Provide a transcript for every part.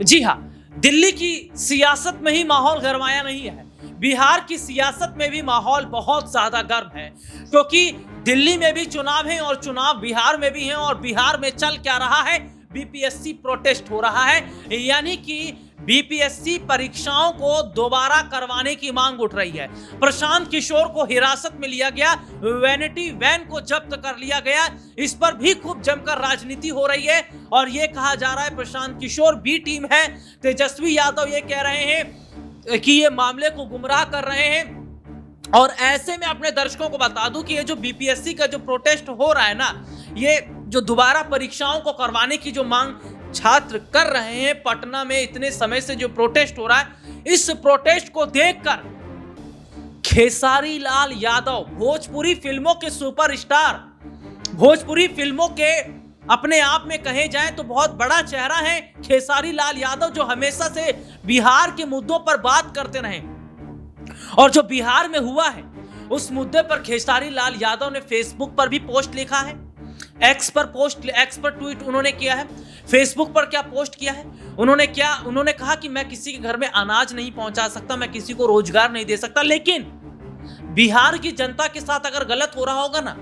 जी हाँ, दिल्ली की सियासत में ही माहौल गरमाया नहीं है। बिहार की सियासत में भी माहौल बहुत ज़्यादा गर्म है, क्योंकि दिल्ली में भी चुनाव है और चुनाव बिहार में भी हैं और बिहार में चल क्या रहा है, बीपीएससी प्रोटेस्ट हो रहा है। यानी कि बीपीएससी परीक्षाओं को दोबारा करवाने की मांग उठ रही है। प्रशांत किशोर को हिरासत में लिया गया, वैनिटी वैन को जब्त कर लिया गया, इस पर भी खूब जमकर राजनीति हो रही है और ये कहा जा रहा है प्रशांत किशोर बी टीम है। तेजस्वी यादव ये कह रहे हैं कि ये मामले को गुमराह कर रहे हैं। और ऐसे में अपने दर्शकों को बता दूं कि ये जो बीपीएससी का जो प्रोटेस्ट हो रहा है ना, ये जो दोबारा परीक्षाओं को करवाने की जो मांग छात्र कर रहे हैं, पटना में इतने समय से जो प्रोटेस्ट हो रहा है, इस प्रोटेस्ट को देखकर खेसारी लाल यादव, भोजपुरी फिल्मों के सुपरस्टार, भोजपुरी फिल्मों के अपने आप में कहे जाए तो बहुत बड़ा चेहरा है खेसारी लाल यादव, जो हमेशा से बिहार के मुद्दों पर बात करते रहे और जो बिहार में हुआ है उस मुद्दे पर खेसारी लाल यादव ने फेसबुक पर भी पोस्ट लिखा है, एक्स पर ट्वीट उन्होंने किया है, फेसबुक पर क्या पोस्ट किया है, उन्होंने कहा कि मैं किसी के घर में अनाज नहीं पहुंचा सकता, मैं किसी को रोजगार नहीं दे सकता, लेकिन बिहार की जनता के साथ अगर गलत हो रहा होगा ना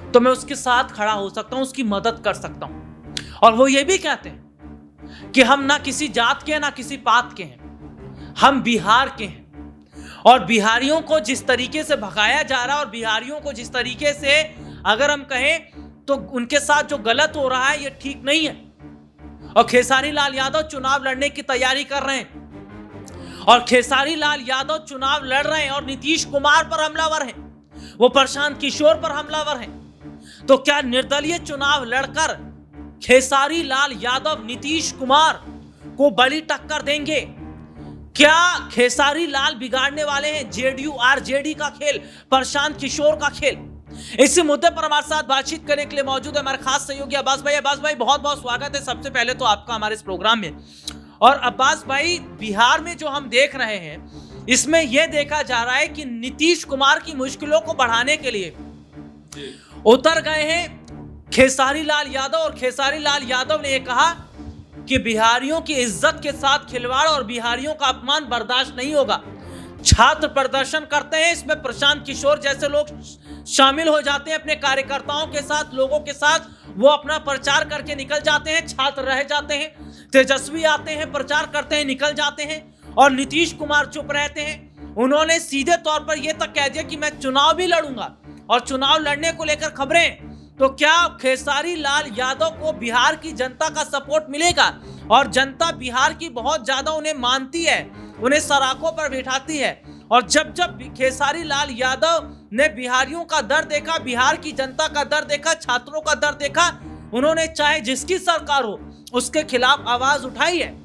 तो मैं उसके साथ खड़ा हो सकता हूं, उसकी मदद कर सकता हूं। और वो ये भी कहते हैं कि हम ना किसी जात के हैं ना किसी पात के हैं, हम बिहार के हैं। और बिहारियों को जिस तरीके से भगाया जा रहा है और बिहारियों को जिस तरीके से अगर हम कहें तो उनके साथ जो गलत हो रहा है ये ठीक नहीं है। और खेसारी लाल यादव चुनाव लड़ने की तैयारी कर रहे हैं और खेसारी लाल यादव चुनाव लड़ रहे हैं और नीतीश कुमार पर हमलावर हैं, वो प्रशांत किशोर पर हमलावर हैं। तो क्या निर्दलीय चुनाव लड़कर खेसारी लाल यादव नीतीश कुमार को बड़ी टक्कर देंगे? क्या खेसारी लाल बिगाड़ने वाले हैं जेडीयू आरजेडी का खेल, प्रशांत किशोर का खेल? इसी मुद्दे पर हमारे साथ बातचीत करने के लिए मौजूद है हमारे खास सहयोगी अब्बास भाई। अब्बास भाई, बहुत बहुत स्वागत है सबसे पहले तो आपका हमारे इस प्रोग्राम में। और अब्बास भाई, बिहार में जो हम देख रहे हैं इसमें यह देखा जा रहा है कि नीतीश कुमार की मुश्किलों को बढ़ाने के लिए उतर गए हैं खेसारी लाल यादव। और खेसारी लाल यादव ने यह कहा कि बिहारियों की इज्जत के साथ खिलवाड़ और बिहारियों का अपमान बर्दाश्त नहीं होगा। छात्र प्रदर्शन करते हैं, इसमें प्रशांत किशोर जैसे लोग शामिल हो जाते हैं अपने कार्यकर्ताओं के साथ, लोगों के साथ, वो अपना प्रचार करके निकल जाते हैं, छात्र रह जाते हैं। तेजस्वी आते हैं, प्रचार करते हैं, निकल जाते हैं और नीतीश कुमार चुप रहते हैं। उन्होंने सीधे तौर पर यह तक कह दिया कि मैं चुनाव भी लड़ूंगा और चुनाव लड़ने को लेकर खबरें। तो क्या खेसारी लाल यादव को बिहार की जनता का सपोर्ट मिलेगा? और जनता बिहार की बहुत ज्यादा उन्हें मानती है, उन्हें सराखों पर बिठाती है। और जब जब खेसारी लाल यादव ने बिहारियों का दर्द देखा, बिहार की जनता का दर्द देखा, छात्रों का दर्द देखा, उन्होंने चाहे जिसकी सरकार हो उसके खिलाफ आवाज उठाई है।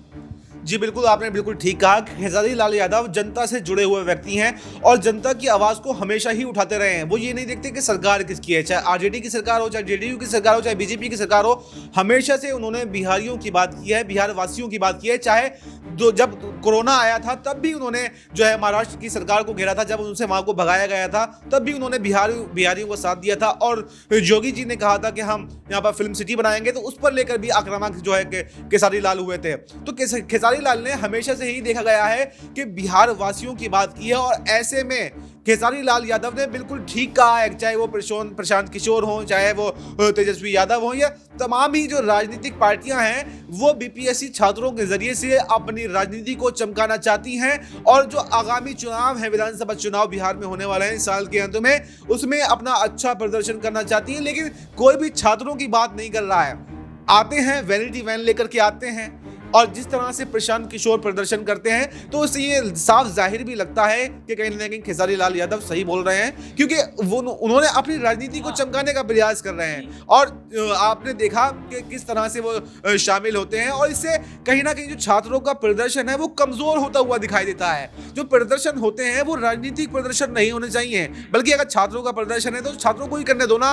जी बिल्कुल, आपने बिल्कुल ठीक कहा। खेसारी लाल यादव जनता से जुड़े हुए व्यक्ति हैं और जनता की आवाज़ को हमेशा ही उठाते रहे हैं। वो ये नहीं देखते कि सरकार किसकी है, चाहे आरजेडी की सरकार हो, चाहे जेडीयू की सरकार हो, चाहे बीजेपी की सरकार हो, हमेशा से उन्होंने बिहारियों की बात की है, बिहार वासियों की बात की है। चाहे जब कोरोना आया था तब भी उन्होंने जो है महाराष्ट्र की सरकार को घेरा था, जब उनसे वहाँ को भगाया गया था तब भी उन्होंने बिहारियों को साथ दिया था। और योगी जी ने कहा था कि हम यहाँ पर फिल्म सिटी बनाएंगे, तो उस पर लेकर भी आक्रामक जो है खेसारी लाल हुए थे। तो खेसारी लाल ने हमेशा से ही देखा गया है कि बिहार वासियों की बात की है और ऐसे में खेसारी लाल यादव ने बिल्कुल ठीक कहा है, चाहे वो प्रशांत किशोर हो, चाहे वो तेजस्वी यादव हो, या तमाम ही जो राजनीतिक पार्टियां हैं वो बीपीएससी छात्रों के जरिए से अपनी राजनीति को चमकाना चाहती हैं। और जो आगामी चुनाव है, विधानसभा चुनाव बिहार में होने वाले हैं इस साल के अंत में, उसमें अपना अच्छा प्रदर्शन करना चाहती है। लेकिन कोई भी छात्रों की बात नहीं कर रहा है। आते हैं वैनिटी वैन लेकर के आते हैं और जिस तरह से प्रशांत किशोर प्रदर्शन करते हैं तो उससे ये साफ जाहिर भी लगता है कि कहीं ना कहीं खेसारी लाल यादव सही बोल रहे हैं, क्योंकि वो उन्होंने अपनी राजनीति को चमकाने का प्रयास कर रहे हैं। और आपने देखा कि किस तरह से वो शामिल होते हैं और इससे कहीं ना कहीं जो छात्रों का प्रदर्शन है वो कमजोर होता हुआ दिखाई देता है। जो प्रदर्शन होते हैं वो राजनीतिक प्रदर्शन नहीं होने चाहिए, बल्कि अगर छात्रों का प्रदर्शन है तो छात्रों को ही करने दो ना।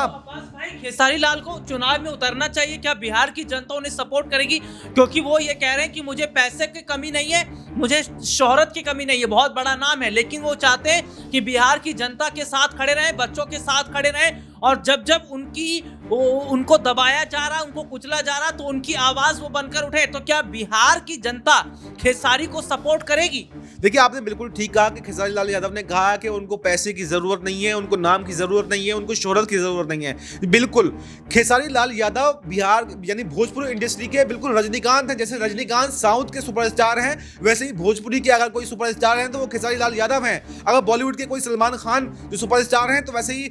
खेसारी लाल को चुनाव में उतरना चाहिए। क्या बिहार की जनता उन्हें सपोर्ट करेगी? क्योंकि वो ये कह रहे हैं कि मुझे पैसे की कमी नहीं है, मुझे शोहरत की कमी नहीं है, बहुत बड़ा नाम है, लेकिन वो चाहते हैं कि बिहार की जनता के साथ खड़े रहें, बच्चों के साथ खड़े रहें। और जब जब उनकी उनको दबाया जा रहा, उनको कुचला जा रहा, तो उनकी आवाज वो बनकर उठे। तो क्या बिहार की जनता खेसारी को सपोर्ट करेगी? देखिए, आपने बिल्कुल ठीक कहा कि खेसारी लाल यादव ने कहा कि उनको पैसे की जरूरत नहीं है, उनको नाम की जरूरत नहीं है, उनको शोहरत की जरूरत नहीं है। बिल्कुल, खेसारी लाल यादव बिहार यानी भोजपुरी इंडस्ट्री के बिल्कुल रजनीकांत हैं। जैसे रजनीकांत साउथ के सुपरस्टार हैं, वैसे ही भोजपुरी के अगर कोई सुपरस्टार हैं तो वो खेसारी लाल यादव हैं। अगर बॉलीवुड के कोई सलमान खान जो सुपरस्टार हैं, तो वैसे ही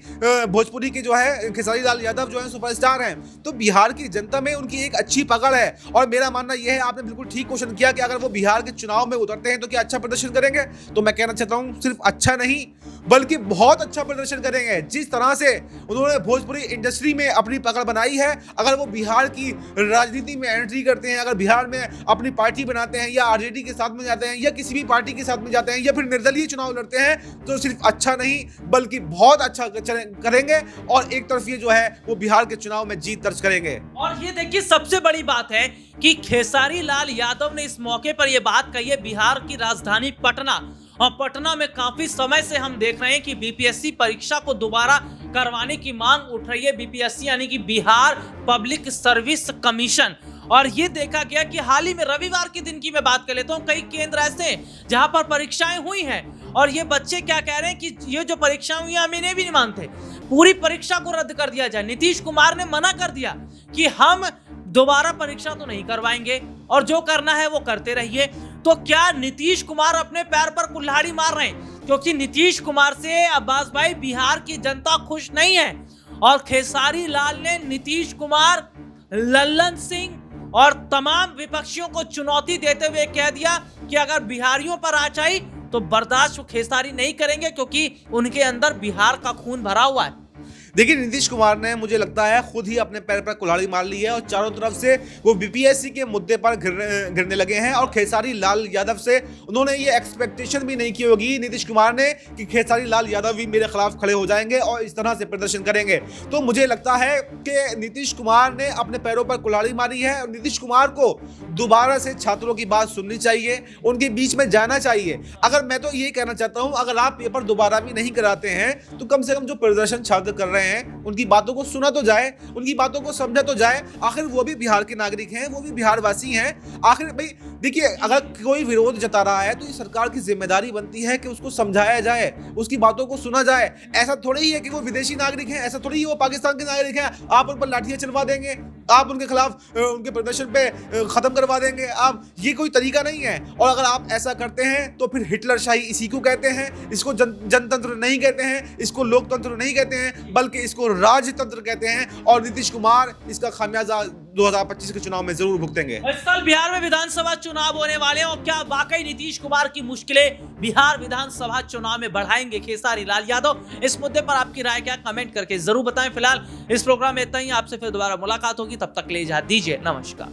भोजपुरी के जो है खेसारी लाल यादव जो है सुपरस्टार हैं। तो बिहार की जनता में उनकी एक अच्छी पकड़ है, और मेरा मानना यह है, आपने बिल्कुल ठीक क्वेश्चन किया कि अगर वो बिहार के चुनाव में उतरते हैं तो क्या अच्छा प्रदर्शन करेंगे? तो मैं कहना चाहता हूं, सिर्फ अच्छा नहीं बल्कि बहुत अच्छा प्रदर्शन करेंगे। जिस तरह से उन्होंने भोजपुरी इंडस्ट्री में अपनी पकड़ बनाई है, अगर वो बिहार की राजनीति में एंट्री करते हैं, अगर बिहार में अपनी पार्टी बनाते हैं, या आरजेडी के साथ में जाते हैं, या किसी भी पार्टी के साथ में जाते हैं, या फिर निर्दलीय चुनाव लड़ते हैं, तो सिर्फ अच्छा नहीं बल्कि बहुत अच्छा करेंगे, और एक तरफ ये जो है वो बिहार के चुनाव में जीत दर्ज करेंगे। और ये देखिए, सबसे बड़ी बात है कि खेसारी लाल यादव ने इस मौके पर यह बात कही है। बिहार की राजधानी पटना, और पटना में काफी समय से हम देख रहे हैं कि बीपीएससी परीक्षा को दोबारा करवाने की मांग उठ रही है। बीपीएससी यानी कि बिहार पब्लिक सर्विस कमीशन। और ये देखा गया कि हाल ही में रविवार के दिन की मैं बात कर लेता हूँ, कई केंद्र ऐसे हैं जहां पर परीक्षाएं हुई हैं, और ये बच्चे क्या कह रहे हैं कि ये जो परीक्षाएं हुई हम इन्हें भी नहीं मानते, पूरी परीक्षा को रद्द कर दिया जाए। नीतीश कुमार ने मना कर दिया कि हम दोबारा परीक्षा तो नहीं करवाएंगे, और जो करना है वो करते रहिए। तो क्या नीतीश कुमार अपने पैर पर कुल्हाड़ी मार रहे हैं? क्योंकि नीतीश कुमार से अब्बास भाई बिहार की जनता खुश नहीं है, और खेसारी लाल ने नीतीश कुमार, लल्लन सिंह और तमाम विपक्षियों को चुनौती देते हुए कह दिया कि अगर बिहारियों पर आँच आई तो बर्दाश्त खेसारी नहीं करेंगे, क्योंकि उनके अंदर बिहार का खून भरा हुआ है। देखिए, नीतीश कुमार ने मुझे लगता है खुद ही अपने पैर पर कुल्हाड़ी मार ली है, और चारों तरफ से वो बीपीएससी के मुद्दे पर घिरने लगे हैं। और खेसारी लाल यादव से उन्होंने ये एक्सपेक्टेशन भी नहीं की होगी नीतीश कुमार ने कि खेसारी लाल यादव भी मेरे खिलाफ खड़े हो जाएंगे और इस तरह से प्रदर्शन करेंगे। तो मुझे लगता है कि नीतीश कुमार ने अपने पैरों पर कुल्हाड़ी मारी है, और नीतीश कुमार को दोबारा से छात्रों की बात सुननी चाहिए, उनके बीच में जाना चाहिए। अगर मैं तो ये कहना चाहता हूँ, अगर आप पेपर दोबारा भी नहीं कराते हैं तो कम से कम जो प्रदर्शन छात्र कर रहे हैं उनकी बातों को सुना तो जाए, उनकी बातों को समझा तो जाए। आखिर वो भी बिहार के नागरिक हैं, वो भी बिहार वासी हैं। आखिर भाई देखिए, अगर कोई विरोध जता रहा है तो ये सरकार की जिम्मेदारी बनती है कि उसको समझाया जाए, उसकी बातों को सुना जाए। ऐसा थोड़ी ही है कि वो विदेशी नागरिक हैं, ऐसा थोड़ी ही वो पाकिस्तान के नागरिक हैं, आप उन पर लाठियां चलवा देंगे, आप उनके खिलाफ उनके प्रदर्शन पे खत्म करवा देंगे। आप, ये कोई तरीका नहीं है। और अगर आप ऐसा करते हैं तो फिर हिटलरशाही इसी को कहते हैं। इसको जनतंत्र नहीं कहते हैं, इसको लोकतंत्र नहीं कहते हैं, बल्कि इसको राजतंत्र कहते हैं। और नीतीश कुमार इसका खामियाजा 2025 के चुनाव में जरूर भुगतेंगे। इस साल बिहार में विधानसभा चुनाव होने वाले हैं, और क्या वाकई नीतीश कुमार की मुश्किलें बिहार विधानसभा चुनाव में बढ़ाएंगे खेसारी लाल यादव? इस मुद्दे पर आपकी राय क्या, कमेंट करके जरूर बताएं। फिलहाल इस प्रोग्राम में इतना ही, आपसे फिर दोबारा मुलाकात होगी, तब तक ले जा दीजिए, नमस्कार।